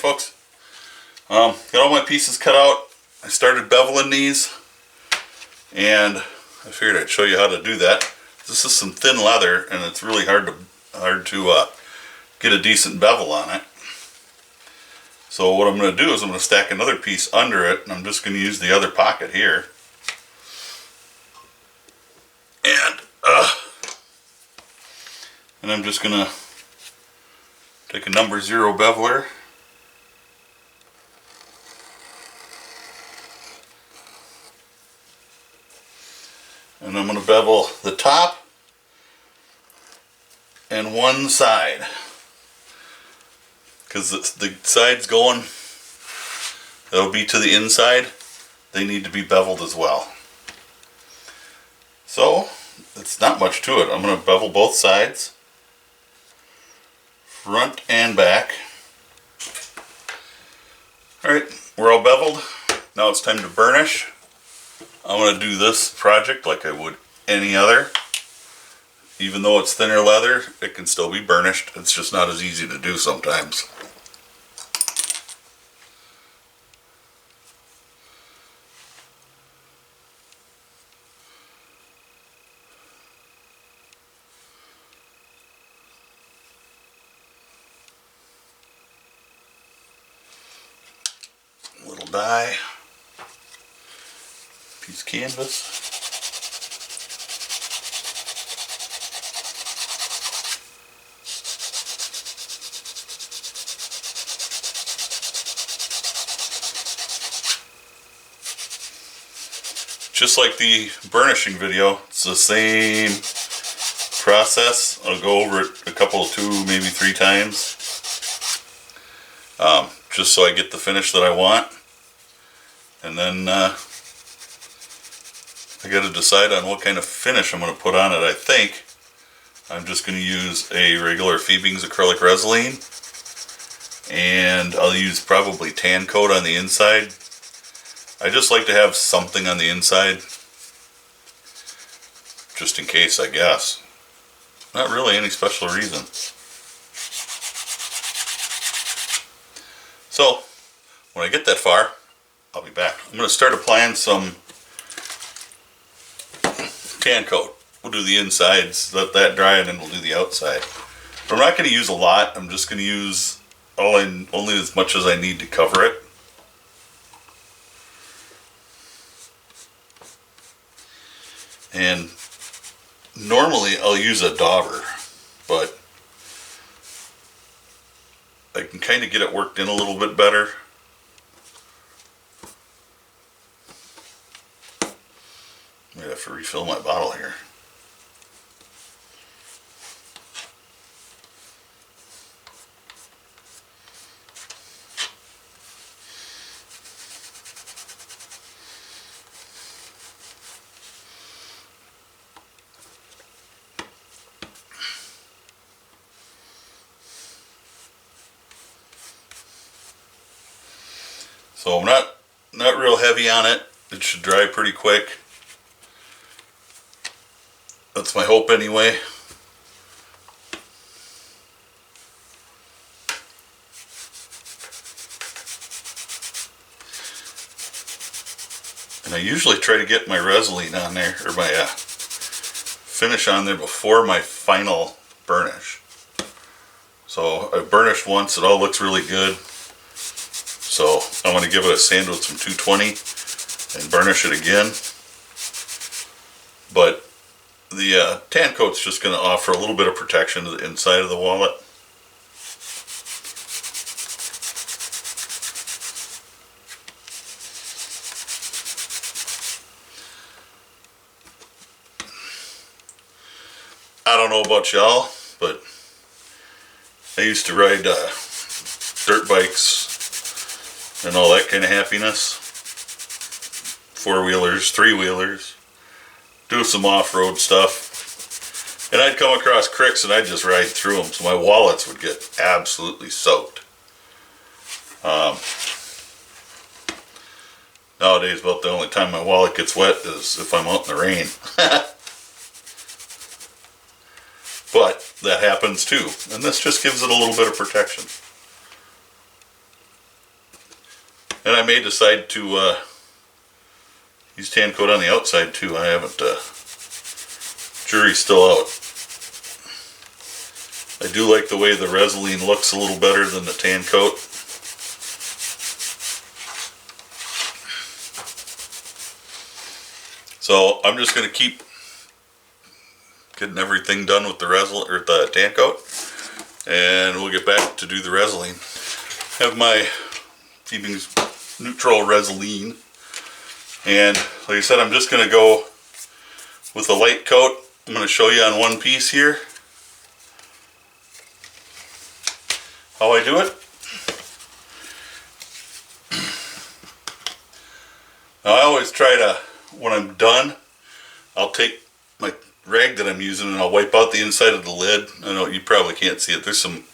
folks. Got all my pieces cut out. I started beveling these, and I figured I'd show you how to do that. This is some thin leather, and it's really hard to get a decent bevel on it. So what I'm going to do is I'm going to stack another piece under it, and I'm just going to use the other pocket here. And I'm just going to take a number 0 beveler. And I'm going to bevel the top and one side, because the sides going that'll be to the inside, they need to be beveled as well. So it's not much to it. I'm going to bevel both sides, front and back. Alright, we're all beveled. Now it's time to burnish. I'm going to do this project like I would any other. Even though it's thinner leather, it can still be burnished. It's just not as easy to do sometimes. A little dye. Piece of canvas. Just like the burnishing video, it's the same process. I'll go over it a couple, 2, maybe 3 times, just so I get the finish that I want. And then I got to decide on what kind of finish I'm going to put on it. I think I'm just going to use a regular Phoebing's acrylic Resin, and I'll use probably tan coat on the inside. I just like to have something on the inside, just in case, I guess. Not really any special reason. So, when I get that far, I'll be back. I'm going to start applying some tan coat. We'll do the insides, let that dry, and then we'll do the outside. But I'm not going to use a lot. I'm just going to use only as much as I need to cover it. And normally I'll use a dauber, but I can kind of get it worked in a little bit better. I might have to refill my bottle here. So I'm not real heavy on it. It should dry pretty quick. That's my hope anyway. And I usually try to get my Resin on there, or my finish on there before my final burnish. So I've burnished once, it all looks really good. So I'm going to give it a sand with some 220 and burnish it again. But the tan coat's just going to offer a little bit of protection to the inside of the wallet. I don't know about y'all, but I used to ride dirt bikes and all that kind of happiness. 4-wheelers, 3-wheelers, do some off-road stuff. And I'd come across creeks and I'd just ride through them, so my wallets would get absolutely soaked. Nowadays, about the only time my wallet gets wet is if I'm out in the rain. But that happens too, and this just gives it a little bit of protection. may decide to use tan coat on the outside too. I haven't, jury's still out. I do like the way the Resolene looks a little better than the tan coat. So I'm just going to keep getting everything done with the the tan coat, and we'll get back to do the Resolene. Have my Phoebing's Neutral Resolene, and like I said, I'm just going to go with a light coat. I'm going to show you on one piece here how I do it. Now I always try to, when I'm done, I'll take my rag that I'm using and I'll wipe out the inside of the lid. I know you probably can't see it. There's some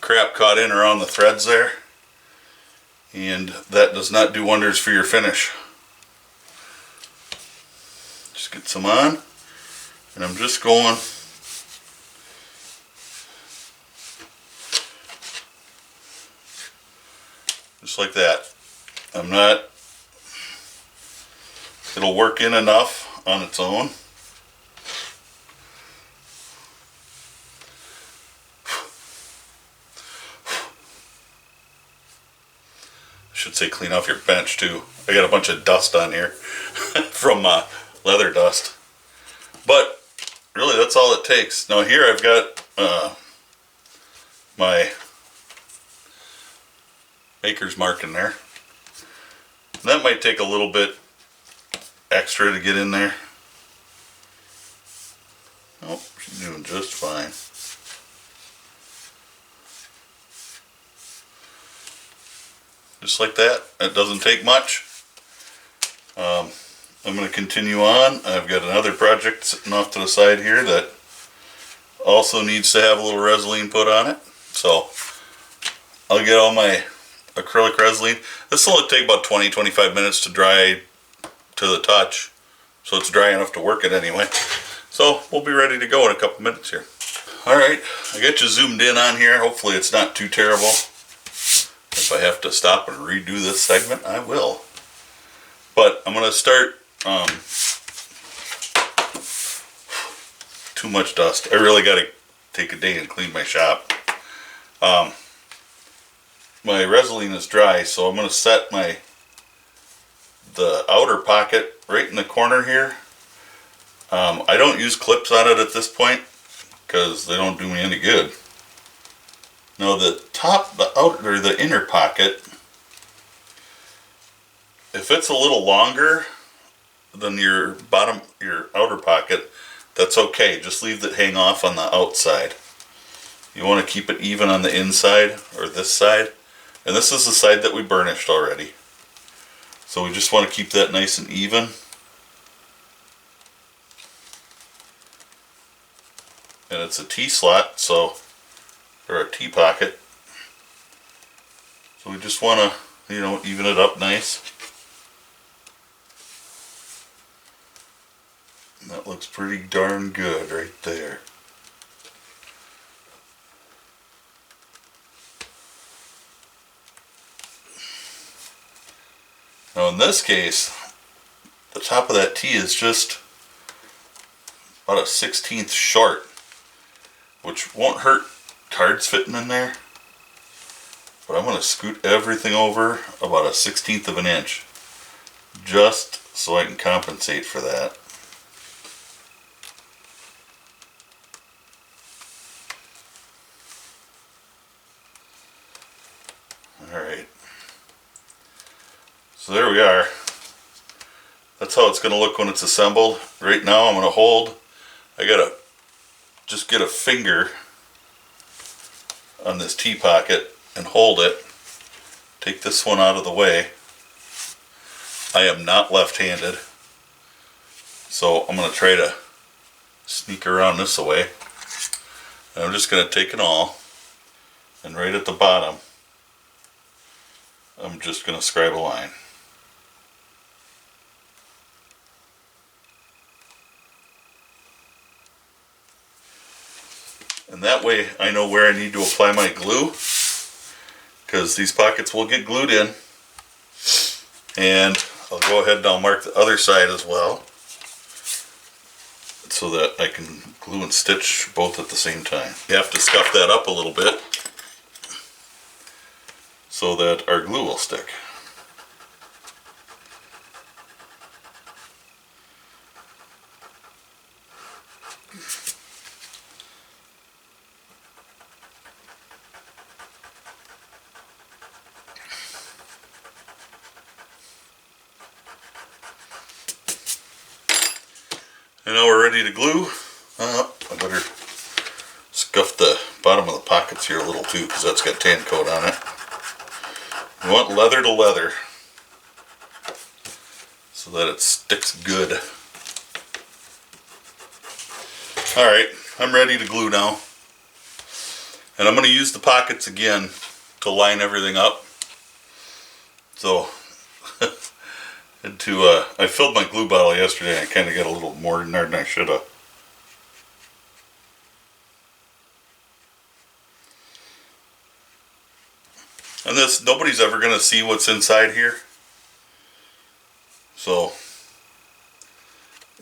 crap caught in around the threads there, and that does not do wonders for your finish. Just get some on, and I'm just going just like that. I'm not, it'll work in enough on its own. I should say clean off your bench too. I got a bunch of dust on here from leather dust. But really that's all it takes. Now here I've got my maker's mark in there. That might take a little bit extra to get in there. Oh, she's doing just fine. Just like that. That doesn't take much. I'm going to continue on. I've got another project sitting off to the side here that also needs to have a little Resolene put on it. So I'll get all my acrylic Resolene. This will only take about 20-25 minutes to dry to the touch. So it's dry enough to work it anyway. So we'll be ready to go in a couple minutes here. Alright, I got you zoomed in on here. Hopefully it's not too terrible. If I have to stop and redo this segment, I will. But I'm going to start, too much dust. I really got to take a day and clean my shop. My Resolene is dry, so I'm going to set the outer pocket right in the corner here. I don't use clips on it at this point because they don't do me any good. Now the outer, the inner pocket, if it's a little longer than your outer pocket, that's okay. Just leave it hang off on the outside. You want to keep it even on the inside, or this side. And this is the side that we burnished already. So we just want to keep that nice and even. And it's a T-slot, so, or a T-pocket. So we just want to, even it up nice. And that looks pretty darn good right there. Now in this case, the top of that T is just about a 1/16 short, which won't hurt cards fitting in there. But I'm going to scoot everything over about a 1/16 of an inch, just so I can compensate for that. Alright. So there we are. That's how it's going to look when it's assembled. Right now I'm going to hold, I got to just get a finger on this T-pocket and hold it. Take this one out of the way. I am not left-handed, so I'm going to try to sneak around this way. And I'm just going to take it all, and right at the bottom I'm just going to scribe a line. And that way I know where I need to apply my glue, because these pockets will get glued in. And I'll go ahead and I'll mark the other side as well, so that I can glue and stitch both at the same time. You have to scuff that up a little bit so that our glue will stick. And now we're ready to glue. I better scuff the bottom of the pockets here a little too, because that's got tan coat on it. You want leather to leather so that it sticks good. Alright, I'm ready to glue now. And I'm going to use the pockets again to line everything up. So, I filled my glue bottle yesterday and I kind of got a little more in there than I should have. And this, nobody's ever going to see what's inside here. So,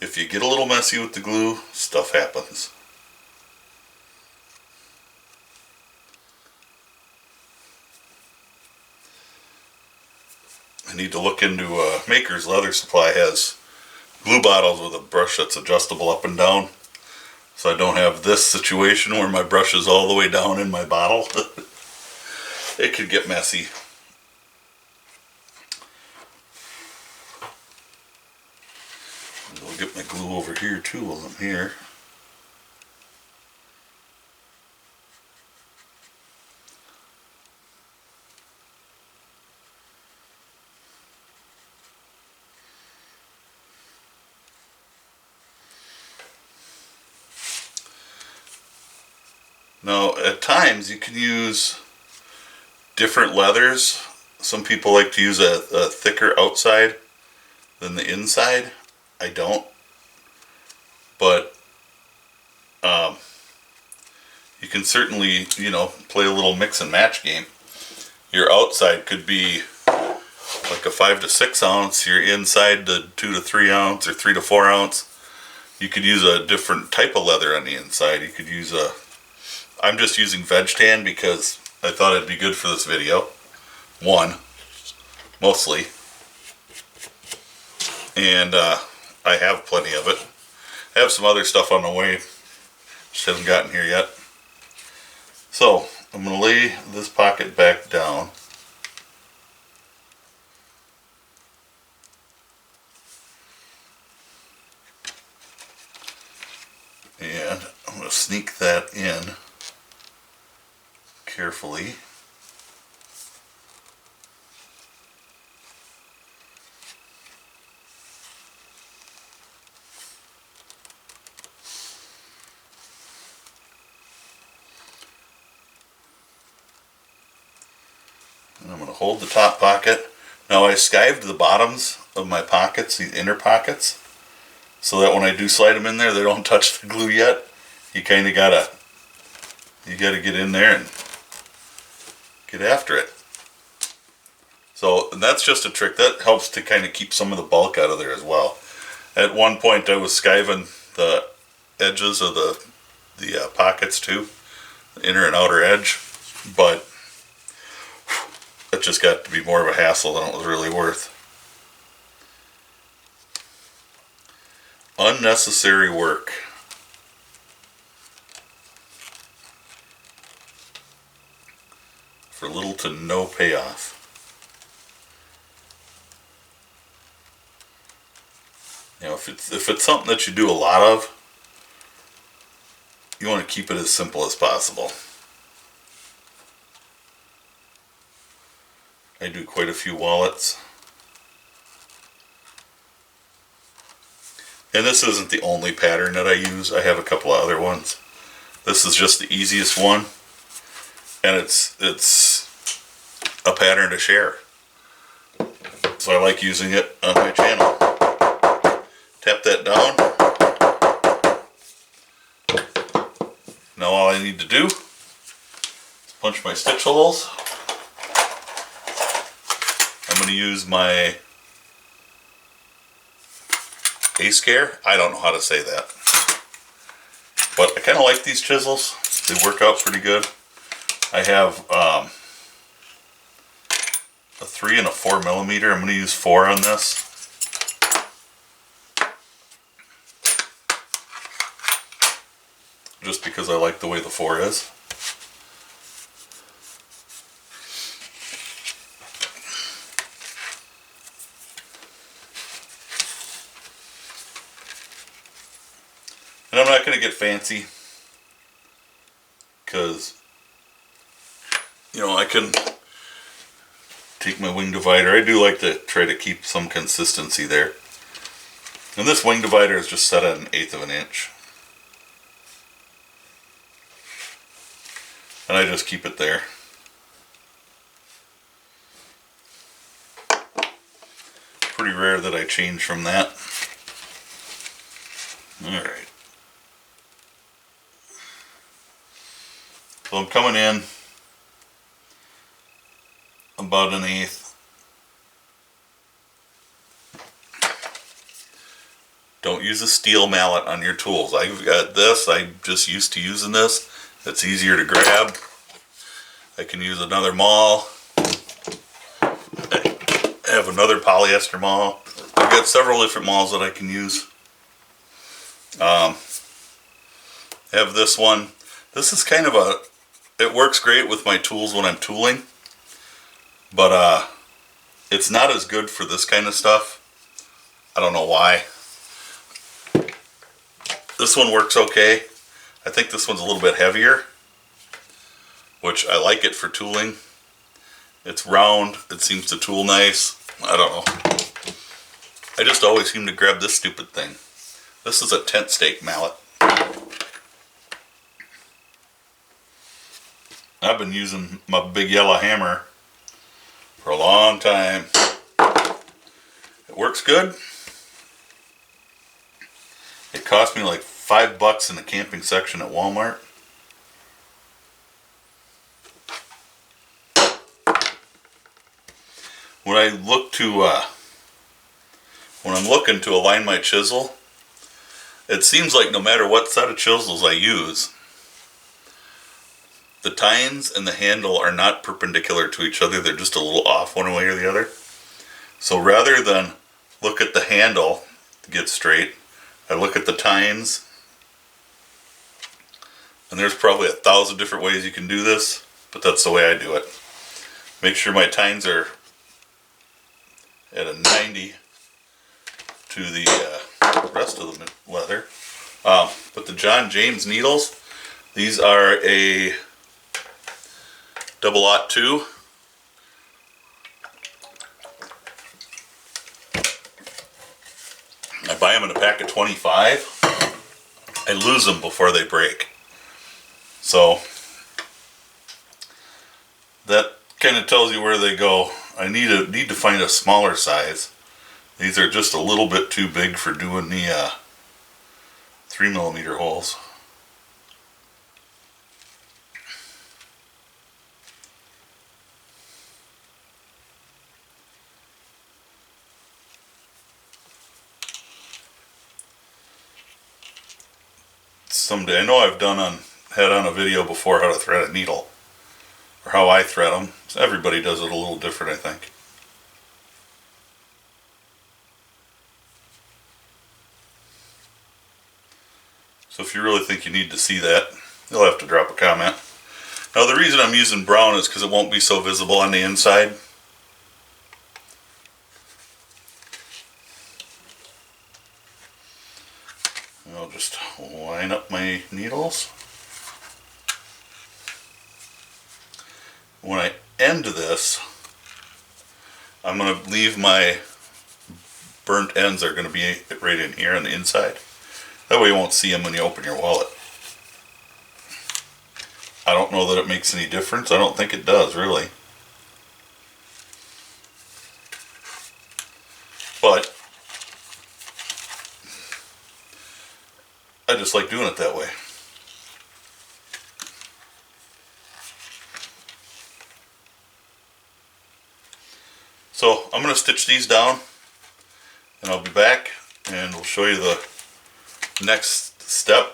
if you get a little messy with the glue, stuff happens. I need to look into Maker's Leather Supply has glue bottles with a brush that's adjustable up and down, so I don't have this situation where my brush is all the way down in my bottle. It could get messy. I'll get my glue over here too while I'm here. Now, at times you can use different leathers. Some people like to use a thicker outside than the inside. I don't. But you can certainly, play a little mix and match game. Your outside could be like a 5 to 6 ounce. Your inside the 2 to 3 ounce or 3 to 4 ounce. You could use a different type of leather on the inside. You could use I'm just using veg tan because I thought it'd be good for this video. Mostly. And I have plenty of it. I have some other stuff on the way. Just haven't gotten here yet. So, I'm going to lay this pocket back down. And I'm going to sneak that in carefully. And I'm going to hold the top pocket. Now I skived the bottoms of my pockets, these inner pockets, so that when I do slide them in there, they don't touch the glue yet. You kind of gotta get in there and get after it. So that's just a trick that helps to kind of keep some of the bulk out of there as well. At one point I was skiving the edges of the pockets too, the inner and outer edge, but it just got to be more of a hassle than it was really worth. Unnecessary work. For little to no payoff. If it's something that you do a lot of, you want to keep it as simple as possible. I do quite a few wallets. And this isn't the only pattern that I use. I have a couple of other ones. This is just the easiest one. And it's a pattern to share. So I like using it on my channel. Tap that down. Now all I need to do is punch my stitch holes. I'm going to use my A scare? I don't know how to say that. But I kind of like these chisels. They work out pretty good. I have a 3 and a 4 millimeter. I'm going to use 4 on this. Just because I like the way the 4 is. And I'm not going to get fancy because, you know, I can take my wing divider. I do like to try to keep some consistency there. And this wing divider is just set at 1/8 of an inch. And I just keep it there. Pretty rare that I change from that. Alright. So I'm coming in about 1/8. Don't use a steel mallet on your tools. I've got this. I'm just used to using this. It's easier to grab. I can use another maul. I have another polyester maul. I've got several different mauls that I can use. I have this one. This is kind of a, it works great with my tools when I'm tooling, but it's not as good for this kind of stuff. I don't know why. This one works okay. I think this one's a little bit heavier, which I like it for tooling. It's round. It seems to tool nice. I don't know. I just always seem to grab this stupid thing. This is a tent stake mallet. I've been using my big yellow hammer for a long time. It works good. It cost me like $5 in the camping section at Walmart. When I look to, when I'm looking to align my chisel, it seems like no matter what set of chisels I use, the tines and the handle are not perpendicular to each other. They're just a little off one way or the other. So rather than look at the handle to get straight, I look at the tines. And there's probably 1,000 different ways you can do this, but that's the way I do it. Make sure my tines are at a 90 to the rest of the leather. But the John James needles, these are a 002. I buy them in a pack of 25. I lose them before they break. So that kind of tells you where they go. I need to find a smaller size. These are just a little bit too big for doing the 3 millimeter holes. Someday, I know I've had on a video before how to thread a needle, or how I thread them. So everybody does it a little different, I think. So if you really think you need to see that, you'll have to drop a comment. Now the reason I'm using brown is because it won't be so visible on the inside. I'll just line up my needles. When I end this, I'm going to leave my burnt ends are going to be right in here on the inside. That way you won't see them when you open your wallet. I don't know that it makes any difference. I don't think it does, really. But I just like doing it that way. So I'm going to stitch these down and I'll be back and we'll show you the next step